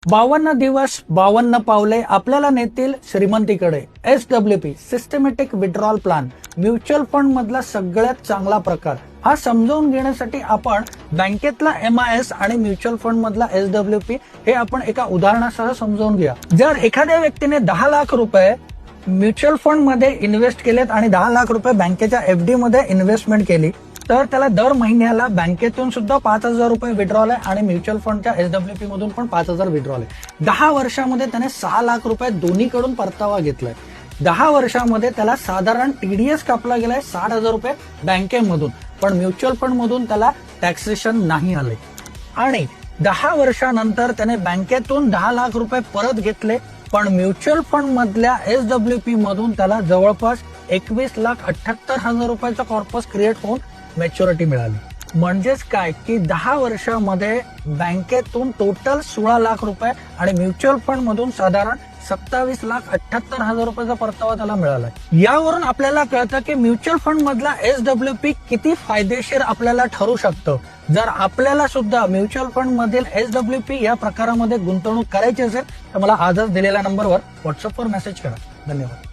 52 दिवस 52 पावले आपल्याला नेतील श्रीमंतीकडे. SWP systematic withdrawal plan mutual fund मधला सगळ्यात चांगला प्रकार. हा समजावून घेण्यासाठी आपण बँकेतला MIS आणि म्युच्युअल फंड मधला SWP हे आपण एका उदाहरणासह समजावून घेऊया. जर एखाद्या व्यक्तीने 10 लाख रुपये म्युच्युअल फंड मध्ये इन्व्हेस्ट केलेत आणि 10 लाख रुपये बँकेच्या FD मध्ये इन्व्हेस्टमेंट केली, तर त्याला दर महिन्याला बँकेतून सुद्धा 5,000 रुपये विड्रॉल आहे आणि म्युच्युअल फंडच्या SWP मधून पण 5,000 विड्रॉल आहे. 10 वर्षामध्ये त्याने 6 लाख रुपये दोन्हीकडून परतावा घेतलाय. 10 वर्षामध्ये त्याला साधारण TDS कापला गेलाय 60,000 रुपये बँकेमधून, पण म्युच्युअल फंड मधून त्याला टॅक्सेशन नाही आले. आणि 10 वर्षानंतर त्याने बँकेतून 10 लाख रुपये परत घेतले, पण म्युच्युअल फंड मधल्या SWP मधून त्याला जवळपास 21,78,000 रुपयाचा कॉर्पस क्रिएट होऊन मॅच्युरिटी मिळाली. म्हणजेच काय की 10 वर्षामध्ये बँकेतून टोटल 16 लाख रुपये आणि म्युच्युअल फंड मधून साधारण 27,78,000 रुपयाचा परतावा त्याला मिळाला. यावरून आपल्याला कळतं की म्युच्युअल फंड मधला SWP किती फायदेशीर आपल्याला ठरू शकतं. जर आपल्याला सुद्धा म्युच्युअल फंड मधील SWP या प्रकारामध्ये गुंतवणूक करायची असेल तर मला आजच दिलेल्या नंबरवर व्हॉट्सअपवर मेसेज करा. धन्यवाद.